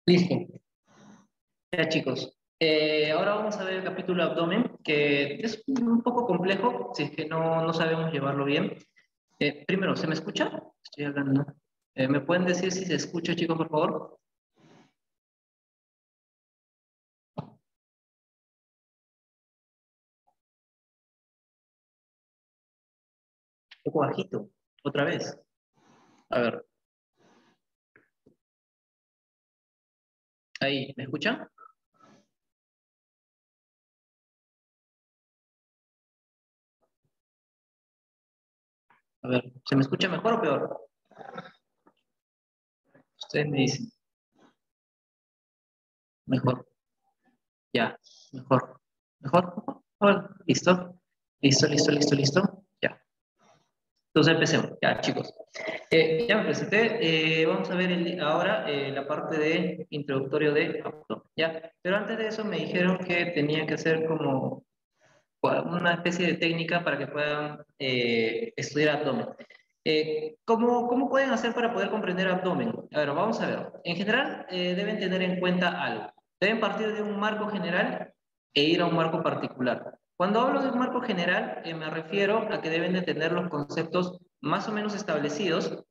Listo. Ya, chicos. Ahora vamos a ver el capítulo abdomen, que es un poco complejo si es que no sabemos llevarlo bien. Primero, ¿se me escucha? Estoy hablando. ¿Me pueden decir si se escucha, chicos, por favor? Un poco bajito. Otra vez. A ver. Ahí, ¿me escuchan? A ver, ¿se me escucha mejor o peor? Ustedes me dicen. Mejor. Ya. Mejor. Mejor. Bueno, listo. Listo, listo, listo, listo. Ya. Entonces empecemos. Ya, chicos. Ya me presenté. Vamos a ver ahora la parte de introductorio de abdomen. ¿Ya? Pero antes de eso me dijeron que tenía que hacer como una especie de técnica para que puedan estudiar abdomen. ¿Cómo pueden hacer para poder comprender abdomen? A ver, vamos a ver. En general, deben tener en cuenta algo. Deben partir de un marco general e ir a un marco particular. Cuando hablo de un marco general, me refiero a que deben de tener los conceptos más o menos establecidos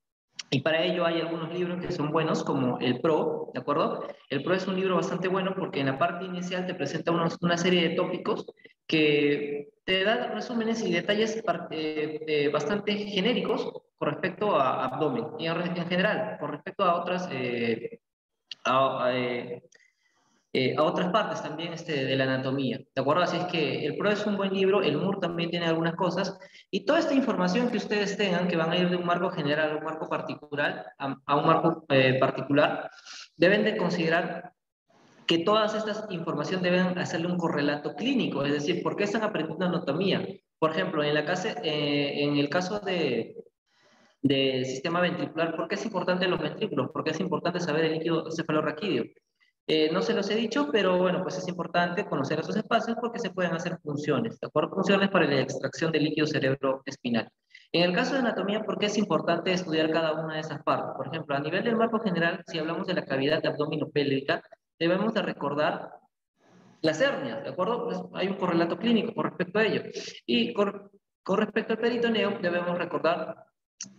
y para ello hay algunos libros que son buenos, como el PRO, ¿de acuerdo? El PRO es un libro bastante bueno porque en la parte inicial te presenta una serie de tópicos que te da resúmenes y detalles bastante genéricos con respecto a abdomen y en general, con respecto a otras a otras partes también de la anatomía, ¿de acuerdo? Así es que el PRO es un buen libro, el MUR también tiene algunas cosas, y toda esta información que ustedes tengan, que van a ir de un marco general a un marco particular, a un marco particular, deben de considerar que todas estas informaciones deben hacerle un correlato clínico, es decir, ¿por qué están aprendiendo anatomía? Por ejemplo, en el caso del sistema ventricular, ¿por qué es importante los ventrículos? ¿Por qué es importante saber el líquido cefalorraquídeo? No se los he dicho, pero bueno, pues es importante conocer esos espacios porque se pueden hacer funciones, ¿de acuerdo? Funciones para la extracción de líquido cerebroespinal. En el caso de anatomía, ¿por qué es importante estudiar cada una de esas partes? Por ejemplo, a nivel del marco general, si hablamos de la cavidad abdominopélvica, debemos de recordar las hernias, ¿de acuerdo? Pues hay un correlato clínico con respecto a ello. Y con respecto al peritoneo, debemos recordar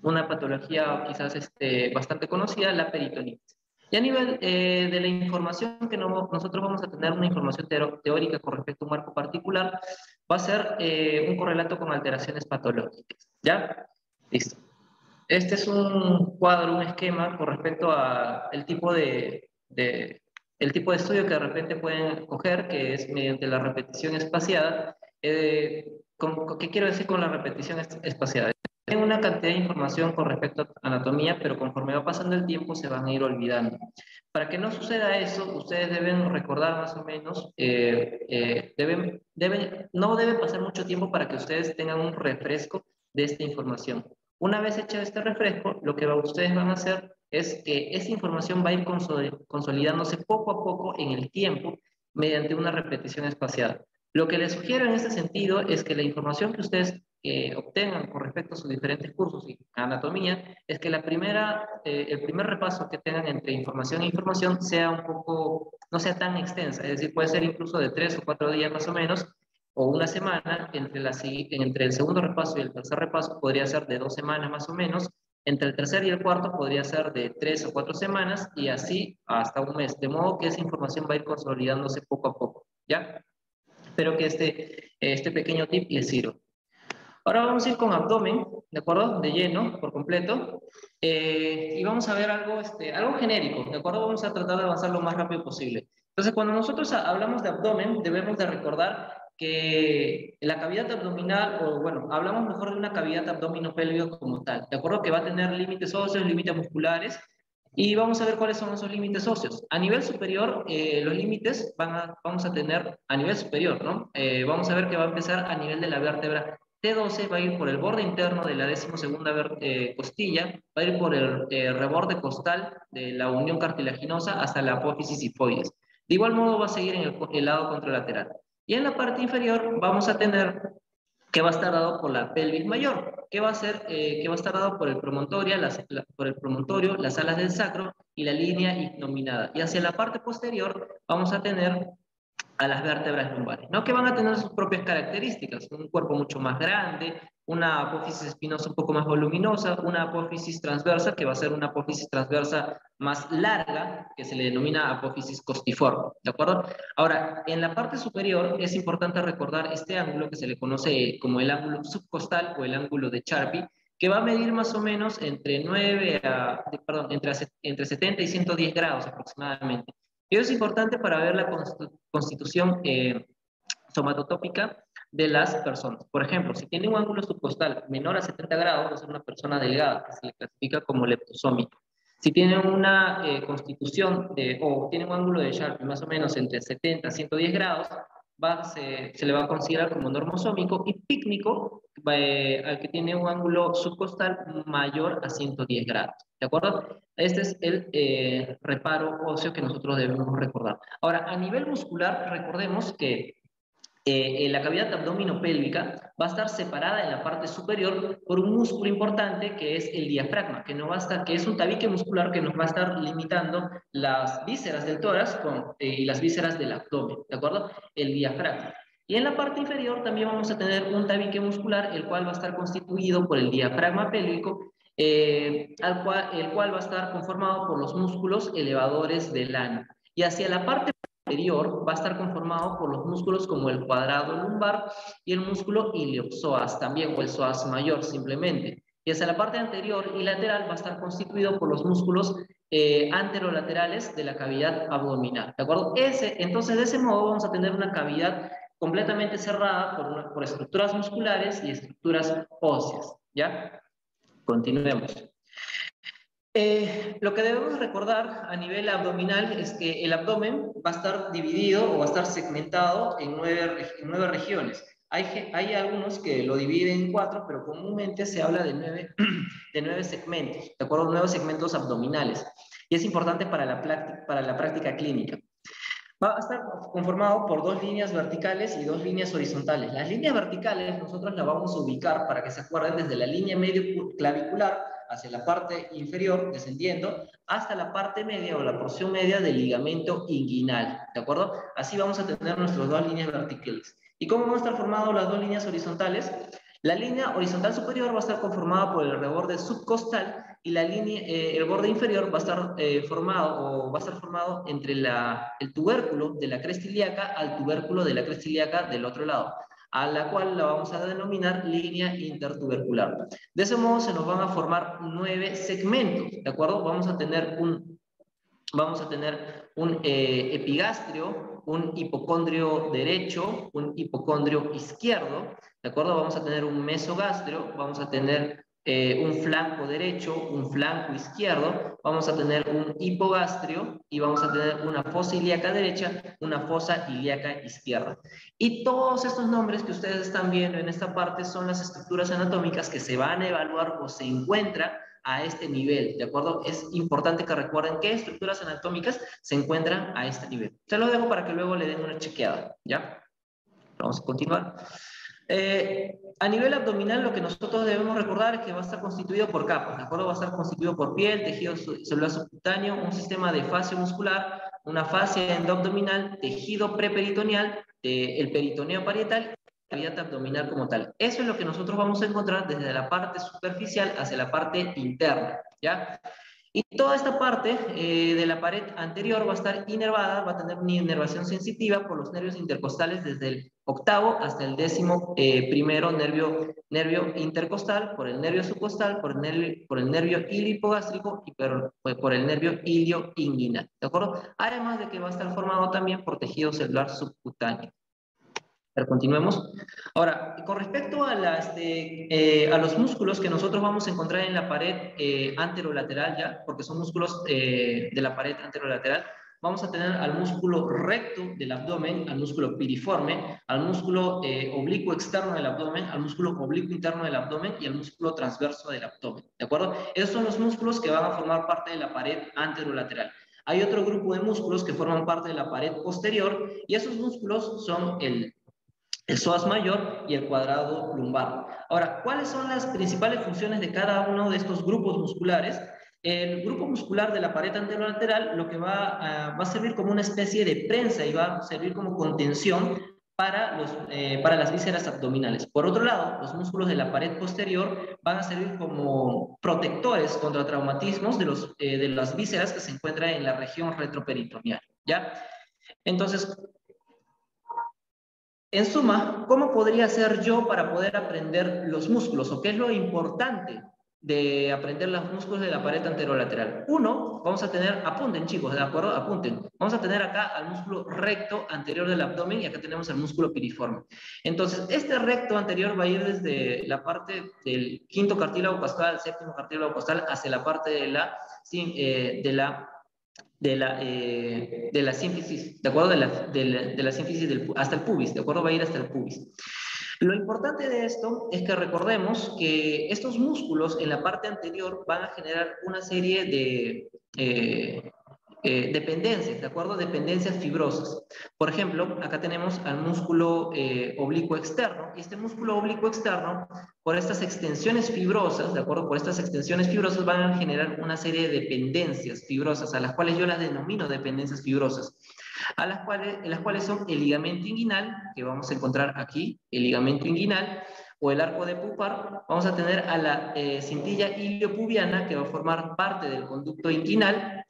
una patología quizás bastante conocida, la peritonitis. Y a nivel de la información que nosotros vamos a tener, una información teórica con respecto a un marco particular, va a ser un correlato con alteraciones patológicas. ¿Ya? Listo. Este es un cuadro, un esquema con respecto a el tipo de estudio que de repente pueden coger, que es mediante la repetición espaciada. ¿Qué quiero decir con la repetición espaciada? Tienen una cantidad de información con respecto a anatomía, pero conforme va pasando el tiempo se van a ir olvidando. Para que no suceda eso, ustedes deben recordar más o menos, no debe pasar mucho tiempo para que ustedes tengan un refresco de esta información. Una vez hecho este refresco, lo que ustedes van a hacer es que esa información va a ir consolidándose poco a poco en el tiempo mediante una repetición espaciada. Lo que les sugiero en este sentido es que la información que ustedes obtengan con respecto a sus diferentes cursos y anatomía es que el primer repaso que tengan entre información e información sea un poco, no sea tan extensa, es decir, puede ser incluso de 3 o 4 días más o menos, o una semana, entre el segundo repaso y el tercer repaso podría ser de 2 semanas más o menos, entre el tercer y el cuarto podría ser de 3 o 4 semanas y así hasta un mes, de modo que esa información va a ir consolidándose poco a poco, ¿ya? Espero que este pequeño tip les sirva. Ahora vamos a ir con abdomen, ¿de acuerdo? De lleno, por completo. Y vamos a ver algo genérico, ¿de acuerdo? Vamos a tratar de avanzar lo más rápido posible. Entonces, cuando nosotros hablamos de abdomen, debemos de recordar que la cavidad abdominal, o bueno, hablamos mejor de una cavidad abdominopélvica como tal, ¿de acuerdo? Que va a tener límites óseos, límites musculares, y vamos a ver cuáles son esos límites óseos. A nivel superior, los límites vamos a tener a nivel superior, ¿no? Vamos a ver que va a empezar a nivel de la vértebra T12, va a ir por el borde interno de la 12ª costilla, va a ir por el reborde costal de la unión cartilaginosa hasta la apófisis sifoides. De igual modo va a seguir en el lado contralateral. Y en la parte inferior vamos a tener que va a estar dado por la pelvis mayor, que va a estar dado por el promontorio, las alas del sacro y la línea ignominada. Y hacia la parte posterior vamos a tener a las vértebras lumbares, ¿no? Que van a tener sus propias características, un cuerpo mucho más grande, una apófisis espinosa un poco más voluminosa, una apófisis transversa que va a ser una apófisis transversa más larga, que se le denomina apófisis costiforme, ¿de acuerdo? Ahora, en la parte superior es importante recordar este ángulo que se le conoce como el ángulo subcostal o el ángulo de Charpy, que va a medir más o menos entre entre 70 y 110 grados aproximadamente. Y eso es importante para ver la constitución somatotópica de las personas. Por ejemplo, si tiene un ángulo subcostal menor a 70 grados, va a ser una persona delgada, que se le clasifica como leptosómica. Si tiene una o tiene un ángulo de Sharpe más o menos entre 70 y 110 grados, se le va a considerar como normosómico, y pícnico al que tiene un ángulo subcostal mayor a 110 grados. ¿De acuerdo? Este es el reparo óseo que nosotros debemos recordar. Ahora, a nivel muscular, recordemos que la cavidad abdominopélvica va a estar separada en la parte superior por un músculo importante que es el diafragma, que es un tabique muscular que nos va a estar limitando las vísceras del tórax y las vísceras del abdomen, ¿de acuerdo? El diafragma. Y en la parte inferior también vamos a tener un tabique muscular, el cual va a estar constituido por el diafragma pélvico, el cual va a estar conformado por los músculos elevadores del ano. Y hacia la parte superior va a estar conformado por los músculos como el cuadrado lumbar y el músculo iliopsoas también, o el psoas mayor simplemente. Y hacia la parte anterior y lateral va a estar constituido por los músculos anterolaterales de la cavidad abdominal, ¿de acuerdo? Entonces, de ese modo vamos a tener una cavidad completamente cerrada por estructuras musculares y estructuras óseas, ¿ya? Continuemos. Lo que debemos recordar a nivel abdominal es que el abdomen va a estar dividido o va a estar segmentado en nueve regiones. Hay algunos que lo dividen en 4, pero comúnmente se habla de 9 segmentos, ¿de acuerdo? 9 segmentos abdominales. Y es importante para la práctica clínica. Va a estar conformado por 2 líneas verticales y 2 líneas horizontales. Las líneas verticales nosotros las vamos a ubicar, para que se acuerden, desde la línea medio clavicular hacia la parte inferior, descendiendo, hasta la parte media o la porción media del ligamento inguinal, ¿de acuerdo? Así vamos a tener nuestras 2 líneas verticales. ¿Y cómo van a estar formadas las 2 líneas horizontales? La línea horizontal superior va a estar conformada por el reborde subcostal, y el borde inferior va a estar formado entre el tubérculo de la cresta ilíaca al tubérculo de la cresta ilíaca del otro lado, a la cual la vamos a denominar línea intertubercular. De ese modo se nos van a formar 9 segmentos, ¿de acuerdo? Vamos a tener un epigastrio, un hipocondrio derecho, un hipocondrio izquierdo, ¿de acuerdo? Vamos a tener un mesogastrio, vamos a tener un flanco derecho, un flanco izquierdo, vamos a tener un hipogastrio y vamos a tener una fosa ilíaca derecha, una fosa ilíaca izquierda. Y todos estos nombres que ustedes están viendo en esta parte son las estructuras anatómicas que se van a evaluar o se encuentran a este nivel, ¿de acuerdo? Es importante que recuerden qué estructuras anatómicas se encuentran a este nivel. Se lo dejo para que luego le den una chequeada, ¿ya? Vamos a continuar. A nivel abdominal, lo que nosotros debemos recordar es que va a estar constituido por capas, ¿de acuerdo? Va a estar constituido por piel, tejido celular subcutáneo, un sistema de fascia muscular, una fascia endoabdominal, tejido preperitoneal, el peritoneo parietal, cavidad abdominal como tal. Eso es lo que nosotros vamos a encontrar desde la parte superficial hacia la parte interna, ¿ya? Y toda esta parte de la pared anterior va a estar inervada, va a tener una inervación sensitiva por los nervios intercostales desde el 8º hasta el 11º nervio intercostal, por el nervio subcostal, por el nervio iliohipogástrico y por el nervio ilioinguinal, ¿de acuerdo? Además de que va a estar formado también por tejido celular subcutáneo. Pero continuemos. Ahora, con respecto a los músculos que nosotros vamos a encontrar en la pared anterolateral, ya, porque son músculos de la pared anterolateral, vamos a tener al músculo recto del abdomen, al músculo piriforme, al músculo oblicuo externo del abdomen, al músculo oblicuo interno del abdomen y al músculo transverso del abdomen, ¿de acuerdo? Esos son los músculos que van a formar parte de la pared anterolateral. Hay otro grupo de músculos que forman parte de la pared posterior, y esos músculos son el psoas mayor y el cuadrado lumbar. Ahora, ¿cuáles son las principales funciones de cada uno de estos grupos musculares? El grupo muscular de la pared anterolateral lo que va a servir como una especie de prensa y va a servir como contención para las vísceras abdominales. Por otro lado, los músculos de la pared posterior van a servir como protectores contra traumatismos de las vísceras que se encuentran en la región retroperitoneal, ¿ya? Entonces, en suma, ¿cómo podría ser yo para poder aprender los músculos? ¿O qué es lo importante de aprender los músculos de la pared anterolateral? Uno, vamos a tener, apunten chicos, ¿de acuerdo? Apunten. Vamos a tener acá al músculo recto anterior del abdomen y acá tenemos el músculo piriforme. Entonces, este recto anterior va a ir desde la parte del quinto cartílago costal, séptimo cartílago costal, hacia la parte de la sínfisis, ¿de acuerdo? De la sínfisis hasta el pubis, ¿de acuerdo? Va a ir hasta el pubis. Lo importante de esto es que recordemos que estos músculos en la parte anterior van a generar una serie de dependencias, ¿de acuerdo? Dependencias fibrosas. Por ejemplo, acá tenemos al músculo oblicuo externo, y este músculo oblicuo externo, por estas extensiones fibrosas, ¿de acuerdo? Por estas extensiones fibrosas van a generar una serie de dependencias fibrosas, a las cuales yo las denomino dependencias fibrosas, las cuales son el ligamento inguinal, que vamos a encontrar aquí, el ligamento inguinal, o el arco de Pupar. Vamos a tener a la cintilla iliopubiana, que va a formar parte del conducto inguinal.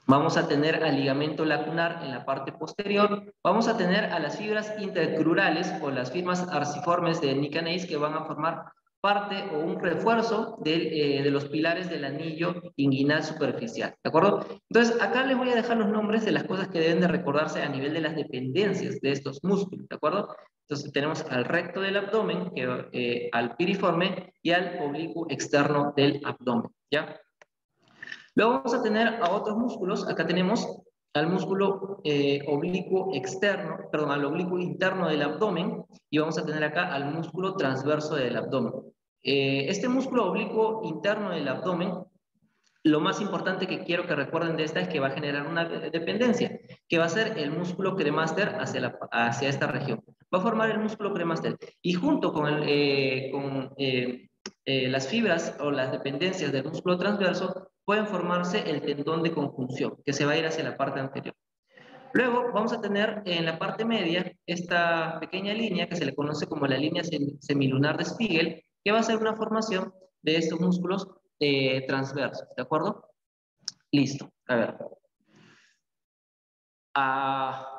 Vamos a tener al ligamento lacunar en la parte posterior. Vamos a tener a las fibras intercrurales o las fibras arciformes de Nicanase, que van a formar parte o un refuerzo de los pilares del anillo inguinal superficial, ¿de acuerdo? Entonces, acá les voy a dejar los nombres de las cosas que deben de recordarse a nivel de las dependencias de estos músculos, ¿de acuerdo? Entonces, tenemos al recto del abdomen, al piriforme y al oblicuo externo del abdomen, ¿ya? Luego vamos a tener a otros músculos. Acá tenemos al músculo oblicuo externo, perdón, al oblicuo interno del abdomen, y vamos a tener acá al músculo transverso del abdomen. Este músculo oblicuo interno del abdomen, lo más importante que quiero que recuerden de esta es que va a generar una dependencia, que va a ser el músculo cremaster hacia esta región. Va a formar el músculo cremaster, y junto con las fibras o las dependencias del músculo transverso pueden formarse el tendón de conjunción, que se va a ir hacia la parte anterior. Luego vamos a tener en la parte media esta pequeña línea que se le conoce como la línea semilunar de Spiegel, que va a ser una formación de estos músculos transversos, ¿de acuerdo? Listo, a ver.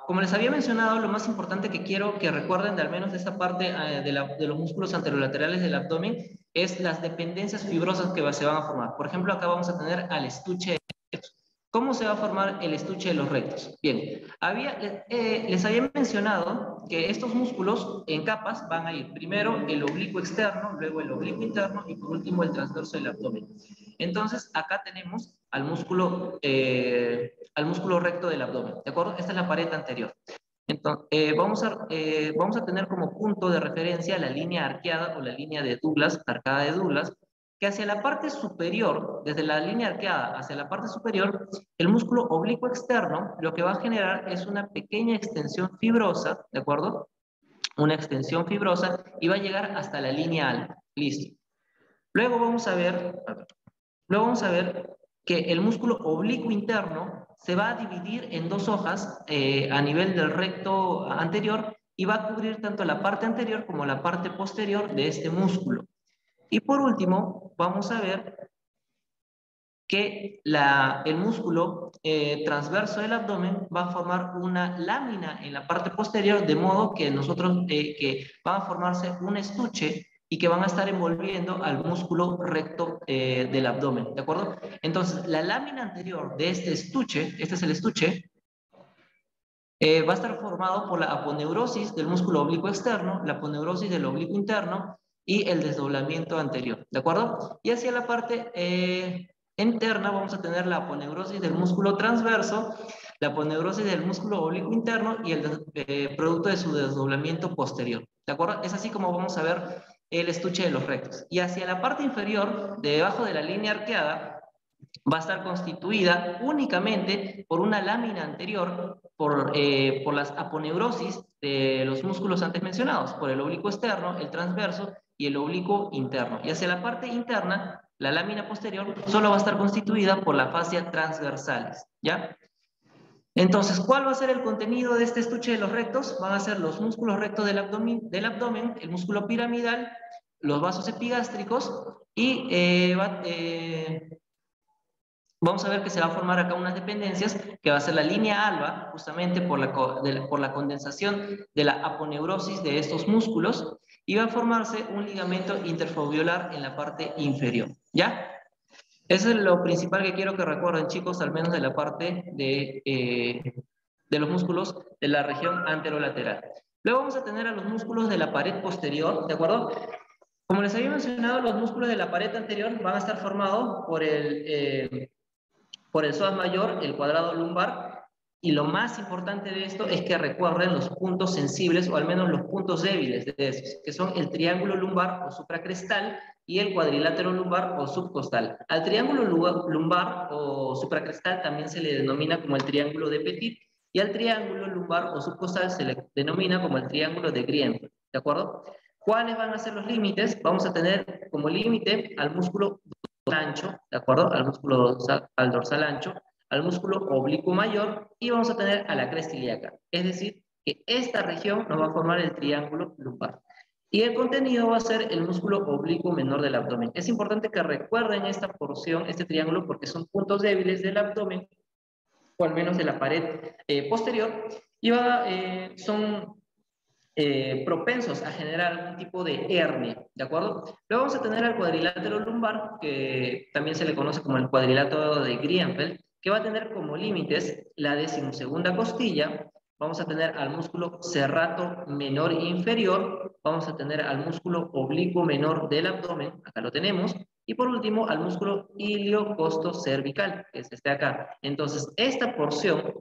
Como les había mencionado, lo más importante que quiero que recuerden de al menos de esta parte de los músculos anterolaterales del abdomen es las dependencias fibrosas que se van a formar. Por ejemplo, acá vamos a tener al estuche. ¿Cómo se va a formar el estuche de los rectos? Bien, les había mencionado que estos músculos en capas van a ir primero el oblicuo externo, luego el oblicuo interno y por último el transverso del abdomen. Entonces, acá tenemos al músculo recto del abdomen, ¿de acuerdo? Esta es la pared anterior. Entonces, vamos a tener como punto de referencia la línea arqueada o la línea de Douglas, arcada de Douglas, que hacia la parte superior, desde la línea arqueada hacia la parte superior, el músculo oblicuo externo lo que va a generar es una pequeña extensión fibrosa, ¿de acuerdo? Una extensión fibrosa y va a llegar hasta la línea alta. Listo. Luego vamos a ver que el músculo oblicuo interno se va a dividir en dos hojas a nivel del recto anterior y va a cubrir tanto la parte anterior como la parte posterior de este músculo. Y por último, vamos a ver que el músculo transverso del abdomen va a formar una lámina en la parte posterior, de modo que que van a formarse un estuche y que van a estar envolviendo al músculo recto del abdomen, ¿de acuerdo? Entonces, la lámina anterior de este estuche, este es el estuche, va a estar formado por la aponeurosis del músculo oblicuo externo, la aponeurosis del oblicuo interno y el desdoblamiento anterior, ¿de acuerdo? Y hacia la parte interna vamos a tener la aponeurosis del músculo transverso, la aponeurosis del músculo oblicuo interno y el producto de su desdoblamiento posterior, ¿de acuerdo? Es así como vamos a ver el estuche de los rectos. Y hacia la parte inferior, debajo de la línea arqueada, va a estar constituida únicamente por una lámina anterior, por las aponeurosis de los músculos antes mencionados, por el oblicuo externo, el transverso y el oblicuo interno. Y hacia la parte interna, la lámina posterior solo va a estar constituida por la fascia transversales, ¿ya? Entonces, ¿cuál va a ser el contenido de este estuche de los rectos? Van a ser los músculos rectos del abdomen, el músculo piramidal, los vasos epigástricos y vamos a ver que se va a formar acá unas dependencias que va a ser la línea alba, justamente por la condensación de la aponeurosis de estos músculos, y va a formarse un ligamento interfobiolar en la parte inferior, ¿ya? Eso es lo principal que quiero que recuerden, chicos, al menos de la parte de los músculos de la región anterolateral. Luego vamos a tener a los músculos de la pared posterior, ¿de acuerdo? Como les había mencionado, los músculos de la pared anterior van a estar formados por el psoas mayor, el cuadrado lumbar, y lo más importante de esto es que recuerden los puntos sensibles, o al menos los puntos débiles de esos, que son el triángulo lumbar o supracrestal y el cuadrilátero lumbar o subcostal. Al triángulo lumbar o supracrestal también se le denomina como el triángulo de Petit, y al triángulo lumbar o subcostal se le denomina como el triángulo de Grien, ¿de acuerdo? ¿Cuáles van a ser los límites? Vamos a tener como límite al músculo ancho, ¿de acuerdo? Al dorsal ancho, al músculo oblicuo mayor, y vamos a tener a la cresta ilíaca. Es decir, que esta región nos va a formar el triángulo lumbar. Y el contenido va a ser el músculo oblicuo menor del abdomen. Es importante que recuerden esta porción, este triángulo, porque son puntos débiles del abdomen, o al menos de la pared posterior, y son propensos a generar algún tipo de hernia, ¿de acuerdo? Luego vamos a tener al cuadrilátero lumbar, que también se le conoce como el cuadrilátero de Grienfeld, que va a tener como límites la 12ª costilla, vamos a tener al músculo serrato menor e inferior, vamos a tener al músculo oblicuo menor del abdomen, acá lo tenemos, y por último al músculo iliocostocervical, que es este acá. Entonces, esta porción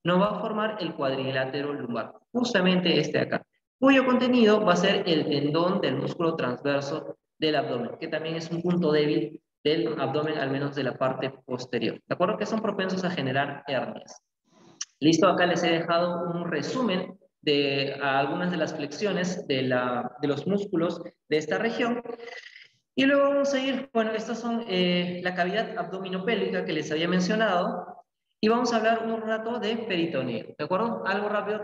nos va a formar el cuadrilátero lumbar, justamente este acá, cuyo contenido va a ser el tendón del músculo transverso del abdomen, que también es un punto débil del abdomen, al menos de la parte posterior. ¿De acuerdo? Que son propensos a generar hernias. Listo, acá les he dejado un resumen de algunas de las flexiones de los músculos de esta región. Y luego vamos a ir, bueno, estas son la cavidad abdominopélvica que les había mencionado, y vamos a hablar un rato de peritoneo, ¿de acuerdo? Algo rápido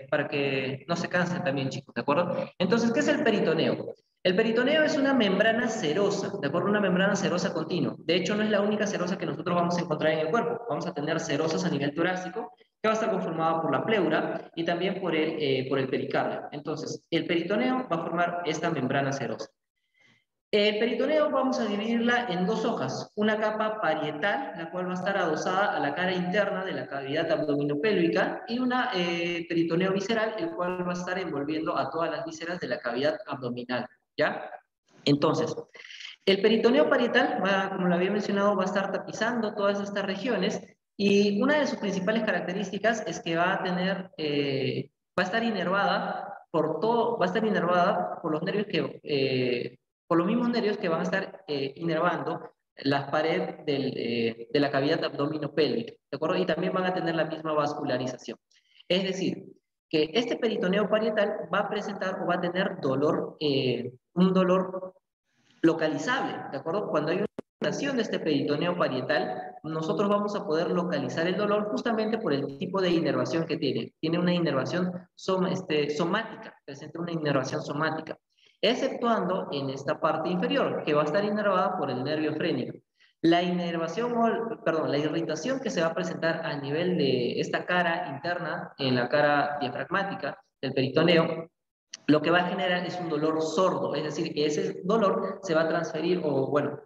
para que no se cansen también, chicos, ¿de acuerdo? Entonces, ¿qué es el peritoneo? El peritoneo es una membrana serosa, ¿de acuerdo? Una membrana serosa continua. De hecho, no es la única serosa que nosotros vamos a encontrar en el cuerpo. Vamos a tener serosas a nivel torácico, que va a estar conformada por la pleura y también por el pericardio. Entonces, el peritoneo va a formar esta membrana serosa. El peritoneo vamos a dividirla en dos hojas, una capa parietal, la cual va a estar adosada a la cara interna de la cavidad abdominopélvica, y una peritoneo visceral, el cual va a estar envolviendo a todas las vísceras de la cavidad abdominal, ¿ya? Entonces, el peritoneo parietal, como lo había mencionado, va a estar tapizando todas estas regiones, y una de sus principales características es que va a estar inervada por los nervios por los mismos nervios que van a estar inervando las paredes de la cavidad abdominopélvica, ¿de acuerdo? Y también van a tener la misma vascularización. Es decir, que este peritoneo parietal va a presentar o va a tener un dolor localizable, ¿de acuerdo? Cuando hay una inflamación de este peritoneo parietal, nosotros vamos a poder localizar el dolor justamente por el tipo de inervación que tiene. Tiene una inervación somática, presenta una inervación somática, exceptuando en esta parte inferior, que va a estar inervada por el nervio frénico. La irritación que se va a presentar a nivel de esta cara interna, en la cara diafragmática del peritoneo, lo que va a generar es un dolor sordo, es decir, que ese dolor se va a transferir, o bueno,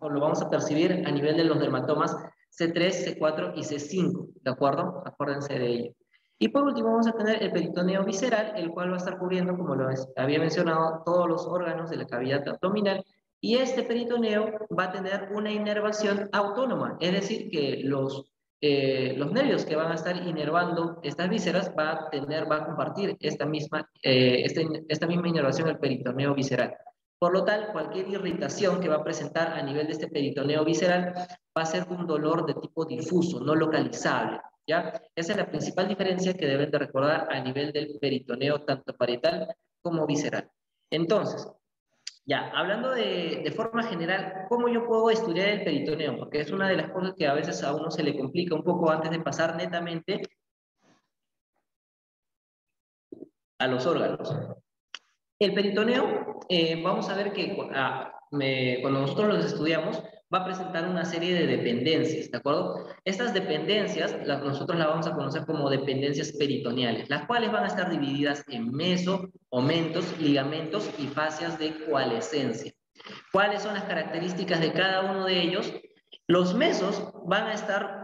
o lo vamos a percibir a nivel de los dermatomas C3, C4 y C5, ¿de acuerdo? Acuérdense de ello. Y por último vamos a tener el peritoneo visceral, el cual va a estar cubriendo, como lo había mencionado, todos los órganos de la cavidad abdominal, y este peritoneo va a tener una inervación autónoma, es decir, que los nervios que van a estar inervando estas vísceras va a compartir esta misma inervación, el peritoneo visceral. Por lo tal, cualquier irritación que va a presentar a nivel de este peritoneo visceral va a ser un dolor de tipo difuso, no localizable, ¿ya? Esa es la principal diferencia que deben de recordar a nivel del peritoneo tanto parietal como visceral. Entonces, ya, hablando de forma general, ¿cómo yo puedo estudiar el peritoneo? Porque es una de las cosas que a veces a uno se le complica un poco antes de pasar netamente a los órganos. El peritoneo, vamos a ver que cuando nosotros los estudiamos, va a presentar una serie de dependencias, ¿de acuerdo? Estas dependencias, nosotros las vamos a conocer como dependencias peritoneales, las cuales van a estar divididas en meso, omentos, ligamentos y fascias de coalescencia. ¿Cuáles son las características de cada uno de ellos? Los mesos van a estar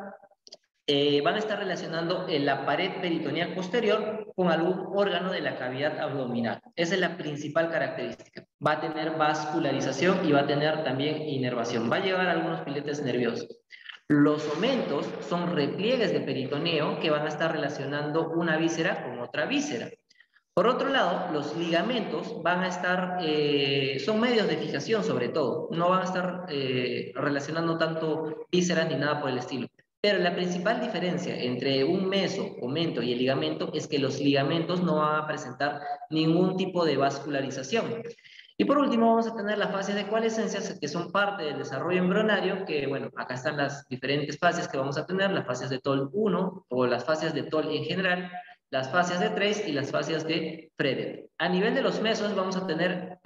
relacionando en la pared peritoneal posterior con algún órgano de la cavidad abdominal. Esa es la principal característica. Va a tener vascularización y va a tener también inervación. Va a llevar algunos filetes nerviosos. Los omentos son repliegues de peritoneo que van a estar relacionando una víscera con otra víscera. Por otro lado, los ligamentos van a estar, son medios de fijación sobre todo, no van a estar relacionando tanto vísceras ni nada por el estilo. Pero la principal diferencia entre un meso, omento y el ligamento es que los ligamentos no van a presentar ningún tipo de vascularización. Y por último vamos a tener las fases de coalescencia que son parte del desarrollo embrionario, que bueno, acá están las diferentes fases que vamos a tener, las fases de Toll 1 o las fases de Toll en general, las fascias de Treis y las fascias de Fredet. A nivel de los mesos vamos a tener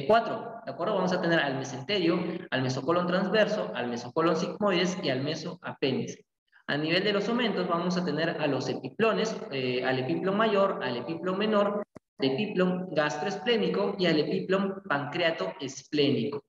cuatro, ¿de acuerdo? Vamos a tener al mesenterio, al mesocolon transverso, al mesocolon sigmoides y al mesoapéndice. A nivel de los omentos vamos a tener a los epiplones, al epiplon mayor, al epiplon menor, al epiplon gastroesplénico y al epiplon pancreatoesplénico.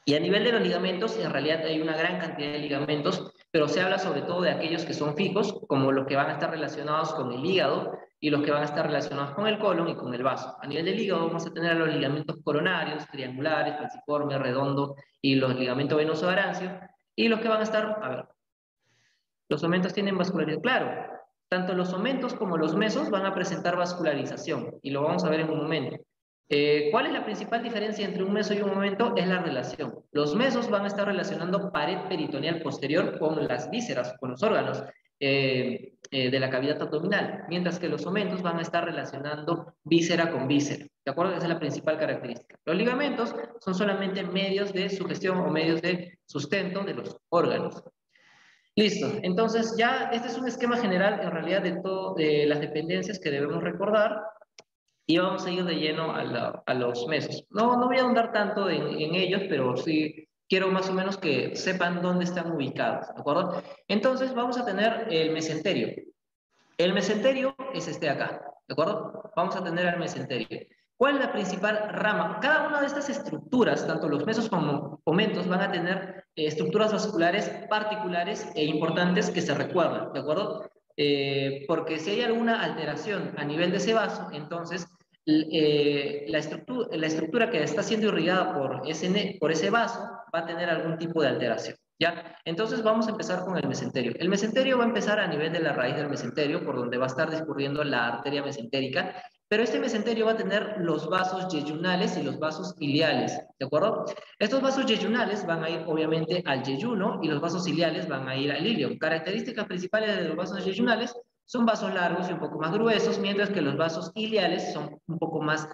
Y a nivel de los ligamentos, en realidad hay una gran cantidad de ligamentos, pero se habla sobre todo de aquellos que son fijos, como los que van a estar relacionados con el hígado y los que van a estar relacionados con el colon y con el vaso. A nivel del hígado vamos a tener a los ligamentos coronarios, triangulares, falciforme, redondo y los ligamentos venoso arancio. Y los que van a estar, a ver, los omentos tienen vascularización, claro. Tanto los omentos como los mesos van a presentar vascularización y lo vamos a ver en un momento. ¿Cuál es la principal diferencia entre un meso y un omento? Es la relación. Los mesos van a estar relacionando pared peritoneal posterior con las vísceras, con los órganos de la cavidad abdominal, mientras que los omentos van a estar relacionando víscera con víscera. ¿De acuerdo? Esa es la principal característica. Los ligamentos son solamente medios de sugestión o medios de sustento de los órganos. Listo, entonces ya este es un esquema general en realidad de todas las dependencias que debemos recordar y vamos a ir de lleno a los mesos. No voy a ahondar tanto en ellos, pero sí quiero más o menos que sepan dónde están ubicados, ¿de acuerdo? Entonces vamos a tener el mesenterio. El mesenterio es este de acá, ¿de acuerdo? Vamos a tener el mesenterio. ¿Cuál es la principal rama? Cada una de estas estructuras, tanto los mesos como omentos, van a tener estructuras vasculares particulares e importantes que se recuerdan, ¿de acuerdo? Porque si hay alguna alteración a nivel de ese vaso, entonces la estructura que está siendo irrigada por ese vaso va a tener algún tipo de alteración. ¿Ya? Entonces vamos a empezar con el mesenterio. El mesenterio va a empezar a nivel de la raíz del mesenterio, por donde va a estar discurriendo la arteria mesentérica, pero este mesenterio va a tener los vasos yeyunales y los vasos iliales, ¿de acuerdo? Estos vasos yeyunales van a ir obviamente al yeyuno y los vasos iliales van a ir al ilion. Características principales de los vasos yeyunales son vasos largos y un poco más gruesos, mientras que los vasos iliales son un poco más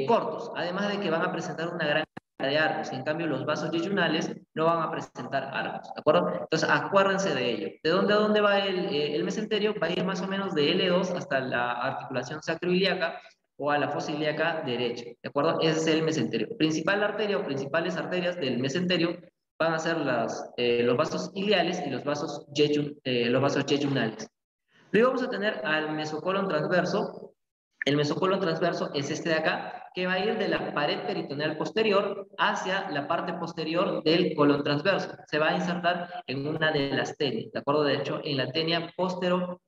cortos, además de que van a presentar una gran de arcos, y en cambio los vasos yeyunales no van a presentar arcos, ¿de acuerdo? Entonces acuérdense de ello. ¿De dónde a dónde va el mesenterio? Va a ir más o menos de L2 hasta la articulación sacroiliaca o a la fosa ilíaca derecha, ¿de acuerdo? Ese es el mesenterio. Principal arteria o principales arterias del mesenterio van a ser los vasos iliales y los vasos yeyunales. Luego vamos a tener al mesocolon transverso. El mesocolon transverso es este de acá, que va a ir de la pared peritoneal posterior hacia la parte posterior del colon transverso. Se va a insertar en una de las tenias, ¿de acuerdo? De hecho, en la tenia postero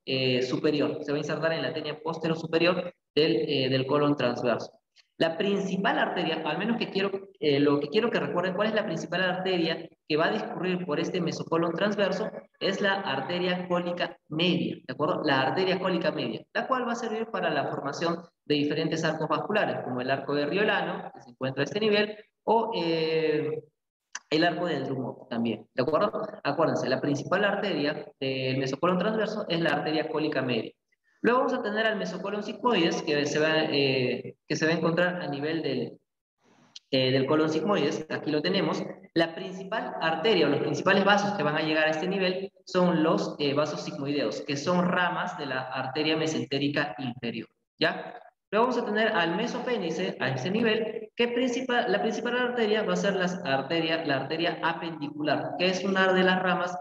superior. Se va a insertar en la tenia postero superior del colon transverso. La principal arteria, al menos lo que quiero que recuerden, cuál es la principal arteria que va a discurrir por este mesocolon transverso, es la arteria cólica media, ¿de acuerdo? La arteria cólica media, la cual va a servir para la formación de diferentes arcos vasculares, como el arco de Riolano, que se encuentra a este nivel, o el arco del Drummond también, ¿de acuerdo? Acuérdense, la principal arteria del mesocolon transverso es la arteria cólica media. Luego vamos a tener al mesocolon sigmoides, que se va a encontrar a nivel del colon sigmoides, aquí lo tenemos. La principal arteria o los principales vasos que van a llegar a este nivel son los vasos sigmoideos, que son ramas de la arteria mesentérica inferior, ¿ya? Luego vamos a tener al mesopénice a ese nivel, que la principal arteria va a ser la arteria apendicular, que es una de las ramas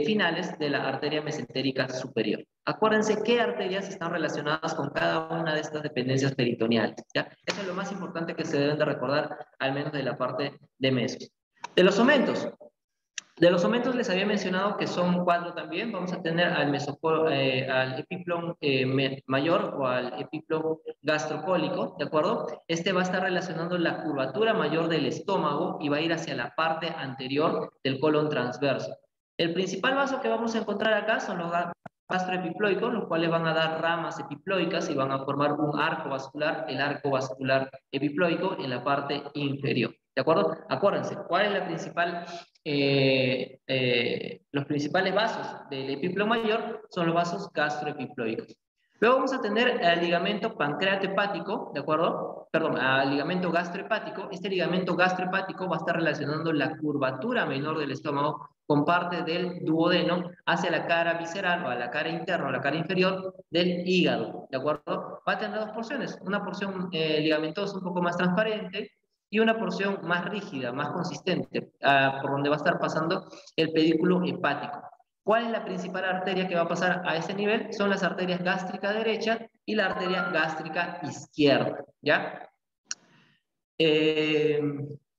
finales de la arteria mesentérica superior. Acuérdense qué arterias están relacionadas con cada una de estas dependencias peritoneales, ¿ya? Eso es lo más importante que se deben de recordar, al menos de la parte de mesos. De los omentos. De los omentos les había mencionado que son 4 también. Vamos a tener al epiplón mayor o al epiplón gastrocólico, ¿de acuerdo? Este va a estar relacionando la curvatura mayor del estómago y va a ir hacia la parte anterior del colon transverso. El principal vaso que vamos a encontrar acá son los gastroepiploicos, los cuales van a dar ramas epiploicas y van a formar un arco vascular, el arco vascular epiploico en la parte inferior. ¿De acuerdo? Acuérdense, ¿cuál es la principal los principales vasos del epiplón mayor? Son los vasos gastroepiploicos. Luego vamos a tener el ligamento pancreatohepático, ¿de acuerdo? Perdón, al ligamento gastrohepático. Este ligamento gastrohepático va a estar relacionando la curvatura menor del estómago con parte del duodeno hacia la cara visceral o a la cara interna o la cara inferior del hígado, ¿de acuerdo? Va a tener 2 porciones, una porción ligamentosa un poco más transparente y una porción más rígida, más consistente, por donde va a estar pasando el pedículo hepático. ¿Cuál es la principal arteria que va a pasar a ese nivel? Son las arterias gástrica derecha y la arteria gástrica izquierda, ¿ya?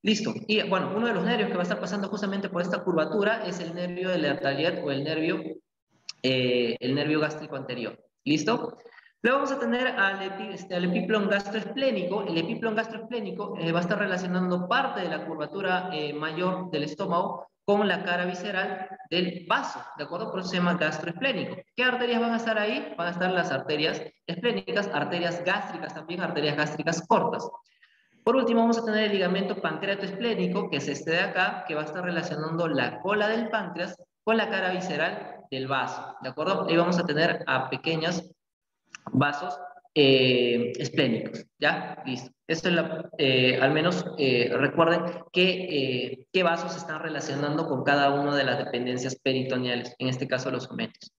Listo. Y bueno, uno de los nervios que va a estar pasando justamente por esta curvatura es el nervio de Lertaliet o el nervio gástrico anterior. ¿Listo? Luego vamos a tener al epiplón gastroesplénico. El epiplón gastroesplénico va a estar relacionando parte de la curvatura mayor del estómago con la cara visceral del vaso, ¿de acuerdo? Por eso se llama gastroesplénico. ¿Qué arterias van a estar ahí? Van a estar las arterias esplénicas, arterias gástricas también, arterias gástricas cortas. Por último, vamos a tener el ligamento pancreatoesplénico, que es este de acá, que va a estar relacionando la cola del páncreas con la cara visceral del vaso, ¿de acuerdo? Ahí vamos a tener a pequeños vasos esplénicos, ¿ya? Listo. Esto es al menos recuerden qué vasos están relacionando con cada una de las dependencias peritoneales, en este caso los omentos.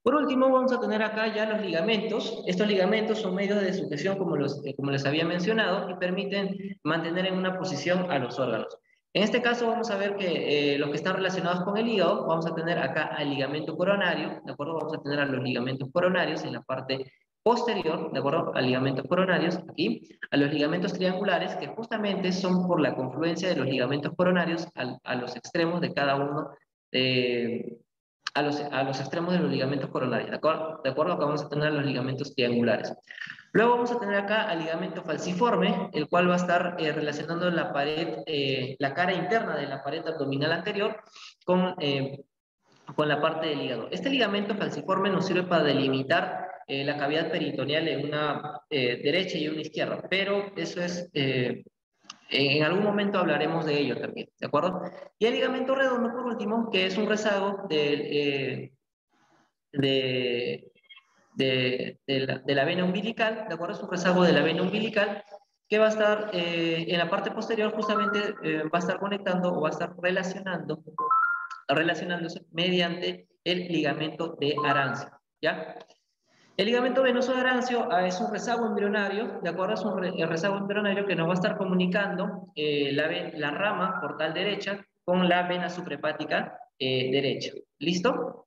Por último, vamos a tener acá ya los ligamentos. Estos ligamentos son medios de sujeción, como les había mencionado, y permiten mantener en una posición a los órganos. En este caso vamos a ver que los que están relacionados con el hígado, vamos a tener acá al ligamento coronario, ¿de acuerdo? Vamos a tener a los ligamentos coronarios en la parte posterior, ¿de acuerdo? A ligamentos coronarios, aquí, a los ligamentos triangulares, que justamente son por la confluencia de los ligamentos coronarios a los extremos de cada uno a los extremos de los ligamentos coronarios, ¿de acuerdo? De acuerdo, acá vamos a tener los ligamentos triangulares. Luego vamos a tener acá al ligamento falciforme, el cual va a estar relacionando la pared, la cara interna de la pared abdominal anterior con la parte del hígado. Este ligamento falciforme nos sirve para delimitar la cavidad peritoneal en una derecha y una izquierda, pero eso es en algún momento hablaremos de ello también, ¿de acuerdo? Y el ligamento redondo, por último, que es un rezago de la vena umbilical, ¿de acuerdo? Es un rezago de la vena umbilical que va a estar en la parte posterior, justamente va a estar conectando o va a estar relacionándose mediante el ligamento de Arancio, ¿ya? El ligamento venoso de Arancio es un rezago embrionario, ¿de acuerdo? Es un rezago embrionario que nos va a estar comunicando la rama portal derecha con la vena suprahepática derecha. ¿Listo?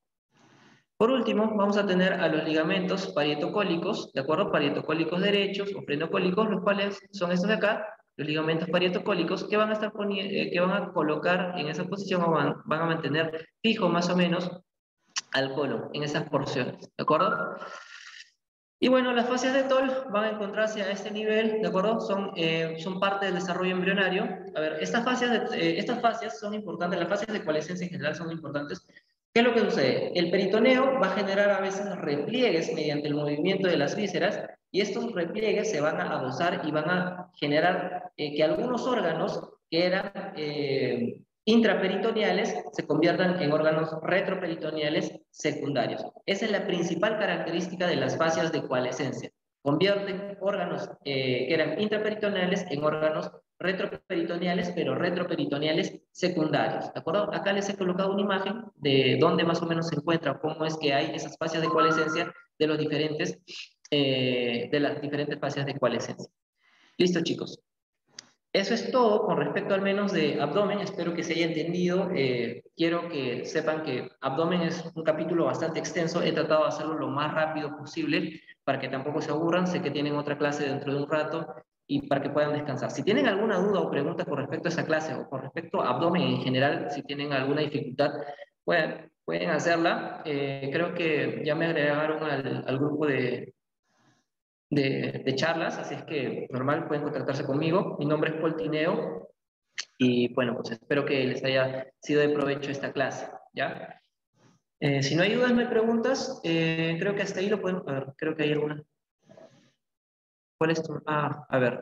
Por último, vamos a tener a los ligamentos parietocólicos, ¿de acuerdo? Parietocólicos derechos o frenocólicos, los cuales son estos de acá, los ligamentos parietocólicos, que van a estar que van a colocar en esa posición o van a mantener fijo más o menos al colon en esas porciones, ¿de acuerdo? Y bueno, las fascias de Toll van a encontrarse a este nivel, ¿de acuerdo? Son parte del desarrollo embrionario. A ver, estas fascias son importantes, las fascias de coalescencia en general son importantes. ¿Qué es lo que sucede? El peritoneo va a generar a veces repliegues mediante el movimiento de las vísceras y estos repliegues se van a adosar y van a generar que algunos órganos que eran intraperitoneales se conviertan en órganos retroperitoneales secundarios. Esa es la principal característica de las fascias de coalescencia. Convierten órganos que eran intraperitoneales en órganos retroperitoneales, pero retroperitoneales secundarios. ¿De acuerdo? Acá les he colocado una imagen de dónde más o menos se encuentra, cómo es que hay esas fascias de coalescencia de las diferentes fascias de coalescencia. Listo, chicos. Eso es todo con respecto al menos de abdomen. Espero que se haya entendido. Quiero que sepan que abdomen es un capítulo bastante extenso. He tratado de hacerlo lo más rápido posible para que tampoco se aburran. Sé que tienen otra clase dentro de un rato y para que puedan descansar. Si tienen alguna duda o pregunta con respecto a esa clase o con respecto a abdomen en general, si tienen alguna dificultad, pueden hacerla. Creo que ya me agregaron al grupo de charlas, así es que normal pueden contactarse conmigo. Mi nombre es Paul Tineo y bueno, pues espero que les haya sido de provecho esta clase, ¿ya? Si no hay dudas, no hay preguntas, creo que hasta ahí lo podemos, a ver, creo que hay alguna. ¿Cuál es tu? Ah, a ver.